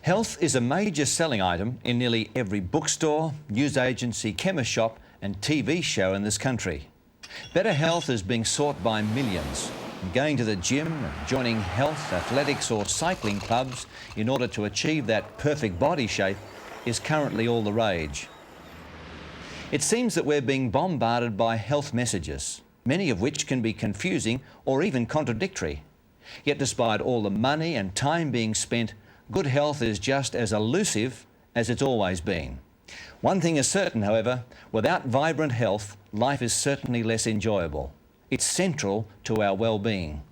Health is a major selling item in nearly every bookstore, news agency, chemist shop and TV show in this country. Better health is being sought by millions. And going to the gym and joining health, athletics or cycling clubs in order to achieve that perfect body shape is currently all the rage. It seems that we're being bombarded by health messages, many of which can be confusing or even contradictory. Yet despite all the money and time being spent, good health is just as elusive as it's always been. One thing is certain, however, without vibrant health, life is certainly less enjoyable. It's central to our well-being.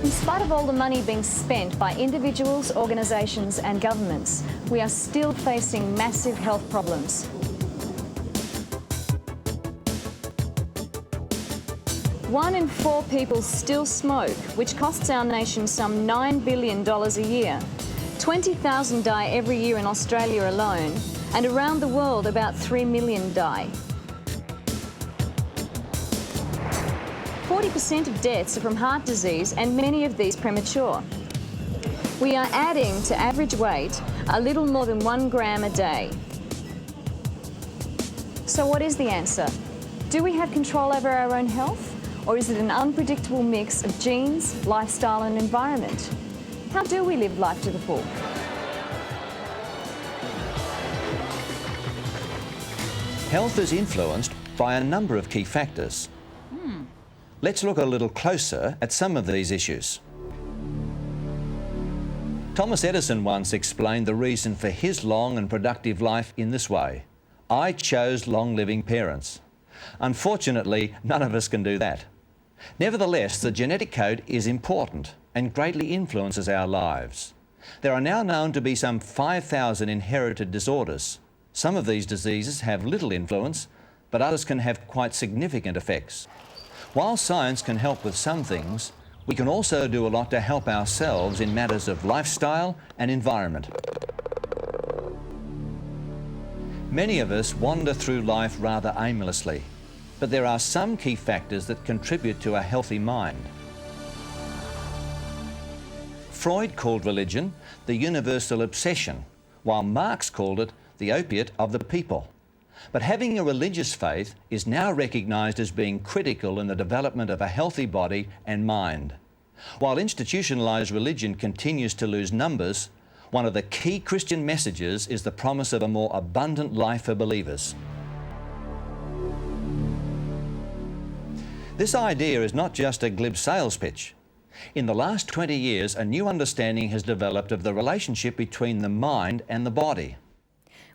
In spite of all the money being spent by individuals, organisations and governments, we are still facing massive health problems. One in 4 people still smoke, which costs our nation some $9 billion a year. 20,000 die every year in Australia alone, and around the world about 3 million die. 40% of deaths are from heart disease, and many of these premature. We are adding to average weight a little more than 1 gram a day. So what is the answer? Do we have control over our own health, or is it an unpredictable mix of genes, lifestyle and environment? How do we live life to the full? Health is influenced by a number of key factors. Let's look a little closer at some of these issues. Thomas Edison once explained the reason for his long and productive life in this way: I chose long-living parents. Unfortunately, none of us can do that. Nevertheless, the genetic code is important and greatly influences our lives. There are now known to be some 5,000 inherited disorders. Some of these diseases have little influence, but others can have quite significant effects. While science can help with some things, we can also do a lot to help ourselves in matters of lifestyle and environment. Many of us wander through life rather aimlessly, but there are some key factors that contribute to a healthy mind. Freud called religion the universal obsession, while Marx called it the opiate of the people. But having a religious faith is now recognised as being critical in the development of a healthy body and mind. While institutionalised religion continues to lose numbers, one of the key Christian messages is the promise of a more abundant life for believers. This idea is not just a glib sales pitch. In the last 20 years, a new understanding has developed of the relationship between the mind and the body.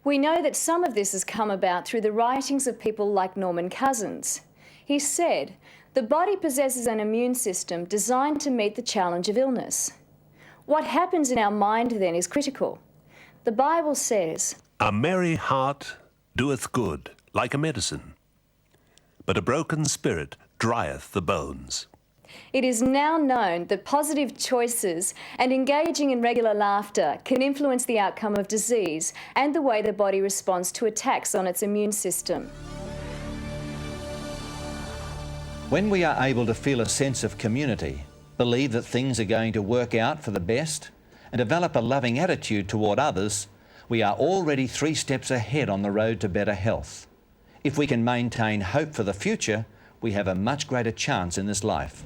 We know that some of this has come about through the writings of people like Norman Cousins. He said, "The body possesses an immune system designed to meet the challenge of illness." What happens in our mind then is critical. The Bible says, "A merry heart doeth good, like a medicine, but a broken spirit drieth the bones." It is now known that positive choices and engaging in regular laughter can influence the outcome of disease and the way the body responds to attacks on its immune system. When we are able to feel a sense of community, believe that things are going to work out for the best, and develop a loving attitude toward others, we are already 3 steps ahead on the road to better health. If we can maintain hope for the future, we have a much greater chance in this life.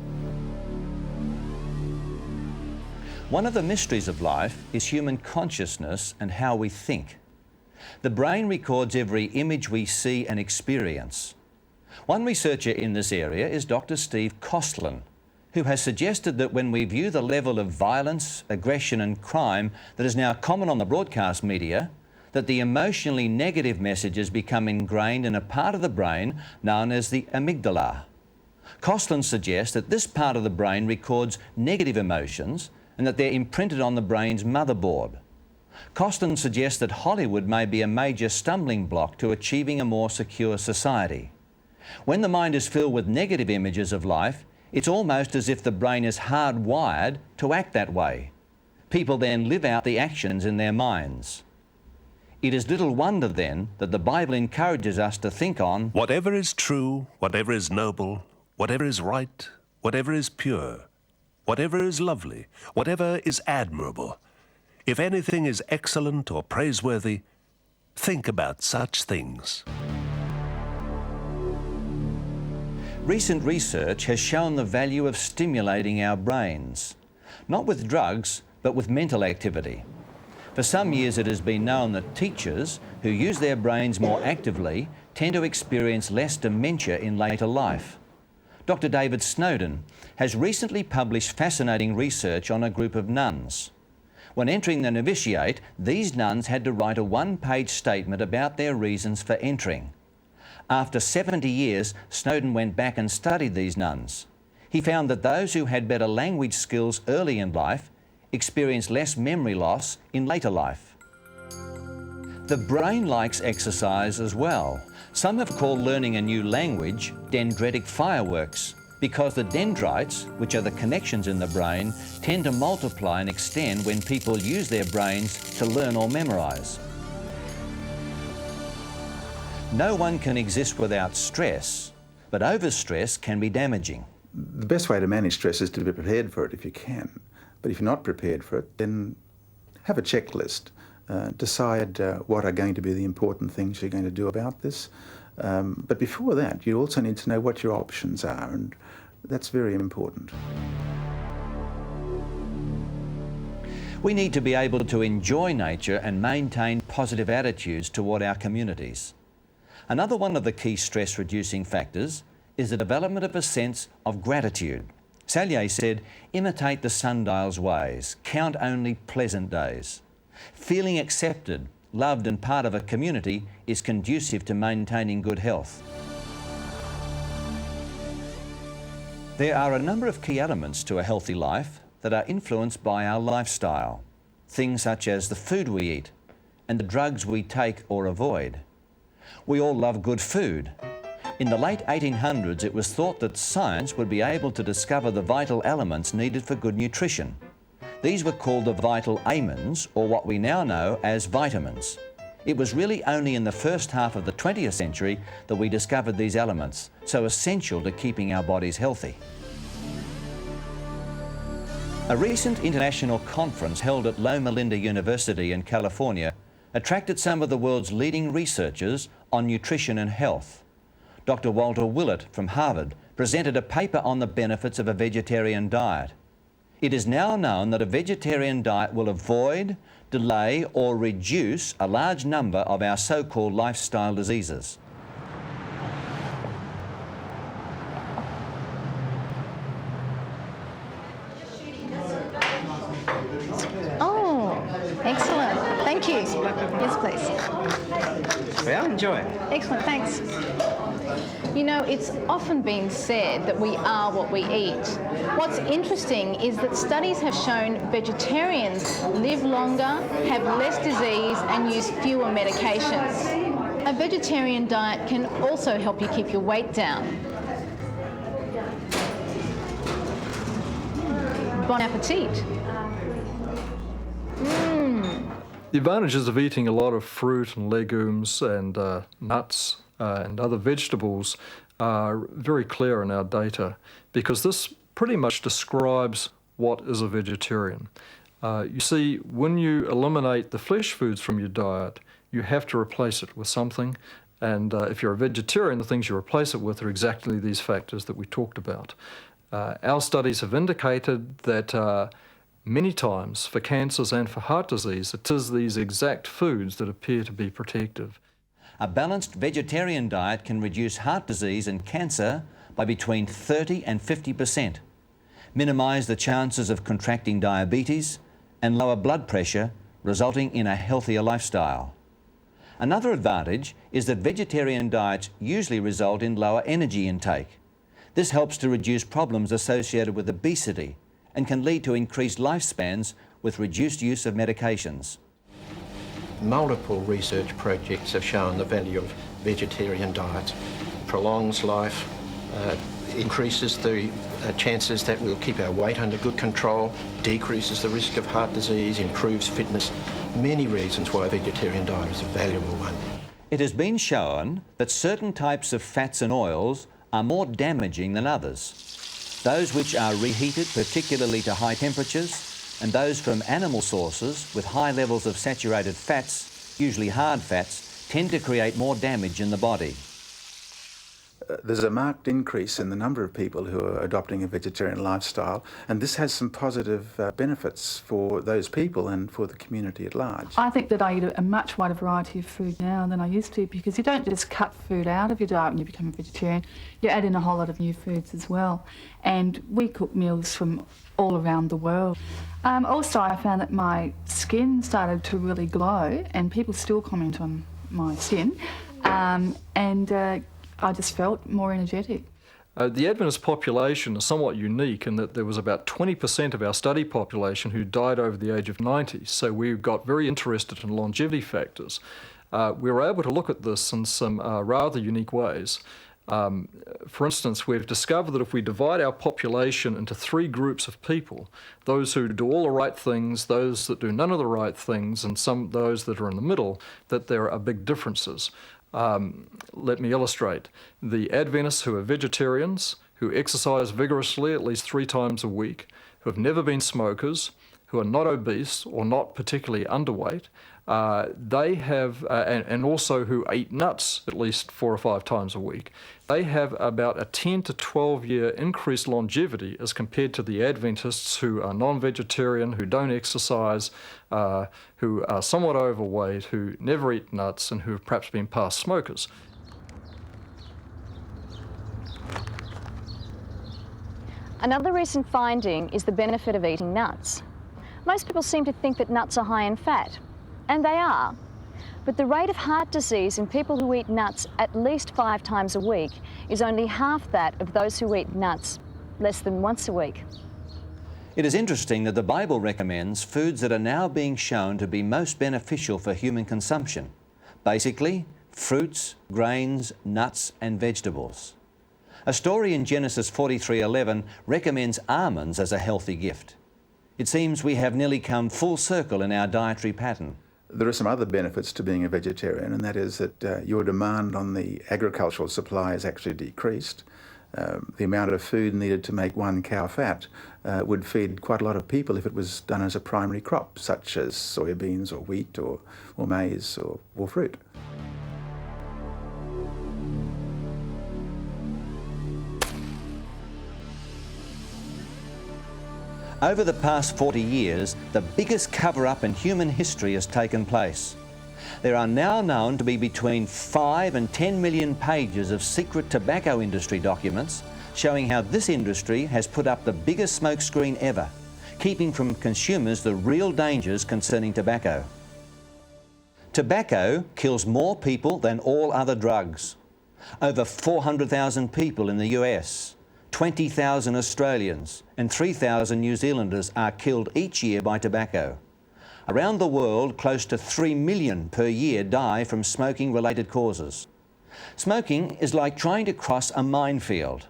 One of the mysteries of life is human consciousness and how we think. The brain records every image we see and experience. One researcher in this area is Dr. Steve Kostlin, who has suggested that when we view the level of violence, aggression and crime that is now common on the broadcast media, that the emotionally negative messages become ingrained in a part of the brain known as the amygdala. Kostlin suggests that this part of the brain records negative emotions and that they're imprinted on the brain's motherboard. Kostlin suggests that Hollywood may be a major stumbling block to achieving a more secure society. When the mind is filled with negative images of life, it's almost as if the brain is hardwired to act that way. People then live out the actions in their minds. It is little wonder then that the Bible encourages us to think on Whatever is true, whatever is noble, whatever is right, whatever is pure, whatever is lovely, whatever is admirable, if anything is excellent or praiseworthy, think about such things. Recent research has shown the value of stimulating our brains, not with drugs, but with mental activity. For some years it has been known that teachers who use their brains more actively tend to experience less dementia in later life. Dr. David Snowden has recently published fascinating research on a group of nuns. When entering the novitiate, these nuns had to write a one-page statement about their reasons for entering. After 70 years, Snowden went back and studied these nuns. He found that those who had better language skills early in life experienced less memory loss in later life. The brain likes exercise as well. Some have called learning a new language dendritic fireworks because the dendrites, which are the connections in the brain, tend to multiply and extend when people use their brains to learn or memorise. No one can exist without stress, but overstress can be damaging. The best way to manage stress is to be prepared for it if you can. But if you're not prepared for it, then have a checklist. Decide what are going to be the important things you're going to do about this. But before that, you also need to know what your options are, and that's very important. We need to be able to enjoy nature and maintain positive attitudes toward our communities. Another one of the key stress-reducing factors is the development of a sense of gratitude. Sallier said, imitate the sundial's ways, count only pleasant days. Feeling accepted, loved and part of a community is conducive to maintaining good health. There are a number of key elements to a healthy life that are influenced by our lifestyle. Things such as the food we eat and the drugs we take or avoid. We all love good food. In the late 1800s, it was thought that science would be able to discover the vital elements needed for good nutrition. These were called the vital amines, or what we now know as vitamins. It was really only in the first half of the 20th century that we discovered these elements, so essential to keeping our bodies healthy. A recent international conference held at Loma Linda University in California attracted some of the world's leading researchers on nutrition and health. Dr. Walter Willett from Harvard presented a paper on the benefits of a vegetarian diet. It is now known that a vegetarian diet will avoid, delay or reduce a large number of our so-called lifestyle diseases. Oh, excellent. Thank you. Yes, please. Well, enjoy it. Excellent, thanks. You know, it's often been said that we are what we eat. What's interesting is that studies have shown vegetarians live longer, have less disease and use fewer medications. A vegetarian diet can also help you keep your weight down. Bon appetit. The advantages of eating a lot of fruit and legumes and nuts and other vegetables are very clear in our data, because this pretty much describes what is a vegetarian. You see, when you eliminate the flesh foods from your diet, you have to replace it with something, and if you're a vegetarian, the things you replace it with are exactly these factors that we talked about. Our studies have indicated that many times for cancers and for heart disease, it is these exact foods that appear to be protective. A balanced vegetarian diet can reduce heart disease and cancer by between 30 and 50%, minimise the chances of contracting diabetes and lower blood pressure, resulting in a healthier lifestyle. Another advantage is that vegetarian diets usually result in lower energy intake. This helps to reduce problems associated with obesity and can lead to increased lifespans with reduced use of medications. Multiple research projects have shown the value of vegetarian diets. prolongs life, increases the chances that we'll keep our weight under good control, decreases the risk of heart disease, improves fitness. Many reasons why a vegetarian diet is a valuable one. It has been shown that certain types of fats and oils are more damaging than others. Those which are reheated, particularly to high temperatures, and those from animal sources with high levels of saturated fats, usually hard fats, tend to create more damage in the body. There's a marked increase in the number of people who are adopting a vegetarian lifestyle, and this has some positive benefits for those people and for the community at large. I think that I eat a much wider variety of food now than I used to, because you don't just cut food out of your diet when you become a vegetarian, you add in a whole lot of new foods as well. And we cook meals from all around the world. Also, I found that my skin started to really glow, and people still comment on my skin, I just felt more energetic. The Adventist population is somewhat unique in that there was about 20% of our study population who died over the age of 90, so we got very interested in longevity factors. We were able to look at this in some rather unique ways. For instance, we've discovered that if we divide our population into three groups of people, those who do all the right things, those that do none of the right things, and those that are in the middle, that there are big differences. Let me illustrate. The Adventists who are vegetarians, who exercise vigorously at least 3 times a week, who have never been smokers, who are not obese or not particularly underweight, they have, and also who eat nuts at least 4 or 5 times a week, they have about a 10 to 12 year increased longevity as compared to the Adventists who are non-vegetarian, who don't exercise, who are somewhat overweight, who never eat nuts, and who have perhaps been past smokers. Another recent finding is the benefit of eating nuts. Most people seem to think that nuts are high in fat, and they are. But the rate of heart disease in people who eat nuts at least 5 times a week is only half that of those who eat nuts less than once a week. It is interesting that the Bible recommends foods that are now being shown to be most beneficial for human consumption. Basically, fruits, grains, nuts and vegetables. A story in Genesis 43:11 recommends almonds as a healthy gift. It seems we have nearly come full circle in our dietary pattern. There are some other benefits to being a vegetarian, and that is that your demand on the agricultural supply is actually decreased. The amount of food needed to make 1 cow fat would feed quite a lot of people if it was done as a primary crop, such as soybeans or wheat or maize or fruit. Over the past 40 years, the biggest cover-up in human history has taken place. There are now known to be between 5 and 10 million pages of secret tobacco industry documents showing how this industry has put up the biggest smokescreen ever, keeping from consumers the real dangers concerning tobacco. Tobacco kills more people than all other drugs. Over 400,000 people in the US, 20,000 Australians and 3,000 New Zealanders are killed each year by tobacco. Around the world, close to 3 million per year die from smoking-related causes. Smoking is like trying to cross a minefield.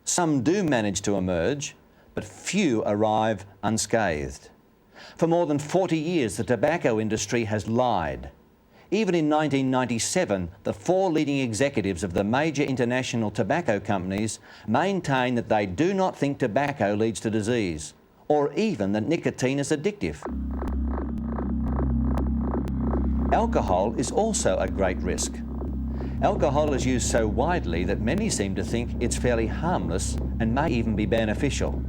Some do manage to emerge, but few arrive unscathed. For more than 40 years, the tobacco industry has lied. Even in 1997, the 4 leading executives of the major international tobacco companies maintain that they do not think tobacco leads to disease, or even that nicotine is addictive. Alcohol is also a great risk. Alcohol is used so widely that many seem to think it's fairly harmless and may even be beneficial.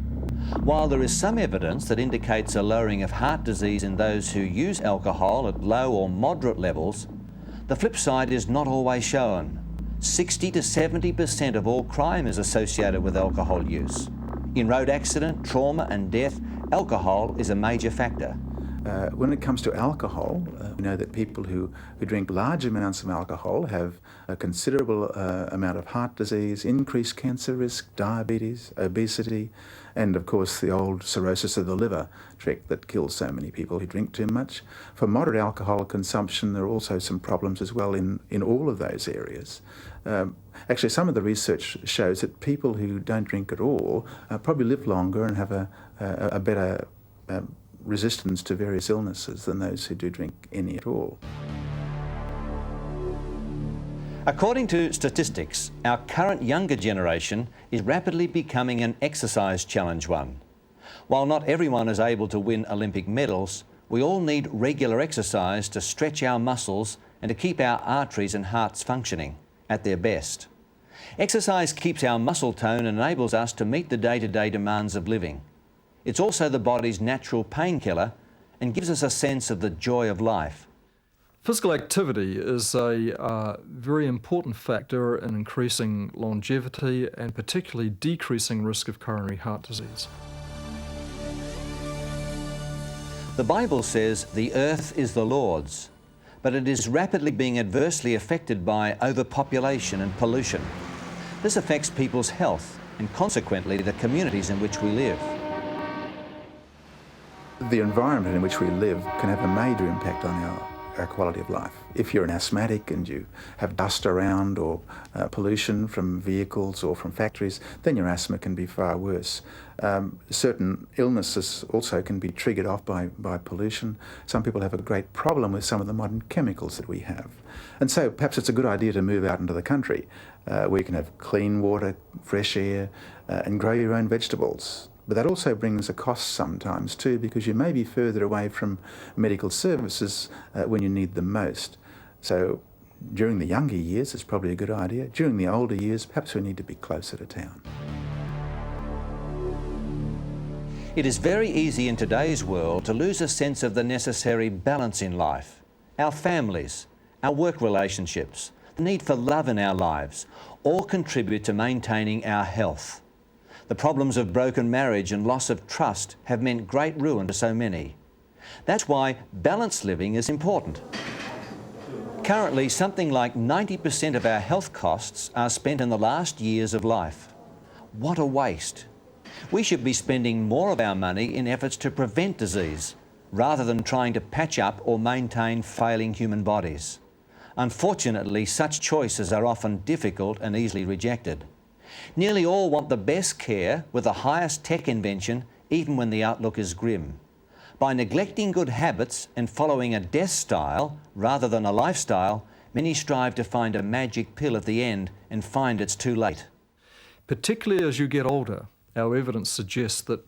While there is some evidence that indicates a lowering of heart disease in those who use alcohol at low or moderate levels, the flip side is not always shown. 60 to 70% of all crime is associated with alcohol use. In road accident, trauma and death, alcohol is a major factor. When it comes to alcohol, we know that people who drink large amounts of alcohol have a considerable amount of heart disease, increased cancer risk, diabetes, obesity, and of course the old cirrhosis of the liver trick that kills so many people who drink too much. For moderate alcohol consumption, there are also some problems as well in all of those areas. Actually, some of the research shows that people who don't drink at all probably live longer and have a better resistance to various illnesses than those who do drink any at all. According to statistics, our current younger generation is rapidly becoming an exercise challenge one. While not everyone is able to win Olympic medals, we all need regular exercise to stretch our muscles and to keep our arteries and hearts functioning at their best. Exercise keeps our muscle tone and enables us to meet the day-to-day demands of living. It's also the body's natural painkiller and gives us a sense of the joy of life. Physical activity is a very important factor in increasing longevity and particularly decreasing risk of coronary heart disease. The Bible says the earth is the Lord's, but it is rapidly being adversely affected by overpopulation and pollution. This affects people's health and consequently the communities in which we live. The environment in which we live can have a major impact on our quality of life. If you're an asthmatic and you have dust around or pollution from vehicles or from factories, then your asthma can be far worse. Certain illnesses also can be triggered off by pollution. Some people have a great problem with some of the modern chemicals that we have. And so perhaps it's a good idea to move out into the country where you can have clean water, fresh air, and grow your own vegetables. But that also brings a cost sometimes too, because you may be further away from medical services when you need them most. So during the younger years, it's probably a good idea. During the older years, perhaps we need to be closer to town. It is very easy in today's world to lose a sense of the necessary balance in life. Our families, our work relationships, the need for love in our lives, all contribute to maintaining our health. The problems of broken marriage and loss of trust have meant great ruin to so many. That's why balanced living is important. Currently, something like 90% of our health costs are spent in the last years of life. What a waste! We should be spending more of our money in efforts to prevent disease, rather than trying to patch up or maintain failing human bodies. Unfortunately, such choices are often difficult and easily rejected. Nearly all want the best care with the highest tech invention, even when the outlook is grim. By neglecting good habits and following a death style rather than a lifestyle, many strive to find a magic pill at the end and find it's too late. Particularly as you get older, our evidence suggests that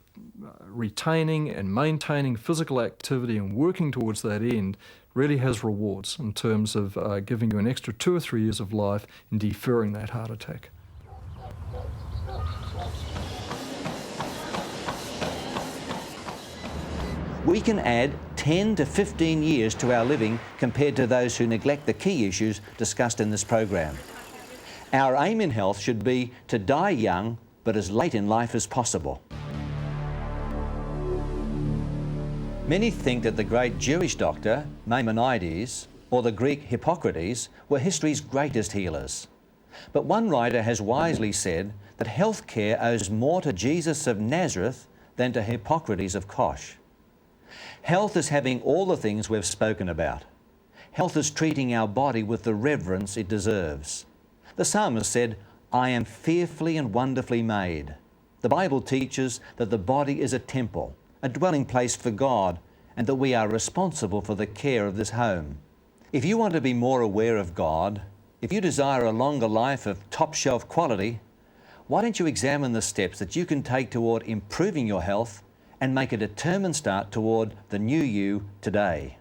retaining and maintaining physical activity and working towards that end really has rewards in terms of giving you an extra 2 or 3 years of life and deferring that heart attack. We can add 10 to 15 years to our living compared to those who neglect the key issues discussed in this program. Our aim in health should be to die young, but as late in life as possible. Many think that the great Jewish doctor, Maimonides, or the Greek Hippocrates were history's greatest healers. But one writer has wisely said that health care owes more to Jesus of Nazareth than to Hippocrates of Kosh. Health is having all the things we've spoken about. Health is treating our body with the reverence it deserves. The psalmist said, "I am fearfully and wonderfully made." The Bible teaches that the body is a temple, a dwelling place for God, and that we are responsible for the care of this home. If you want to be more aware of God, if you desire a longer life of top-shelf quality, why don't you examine the steps that you can take toward improving your health and make a determined start toward the new you today?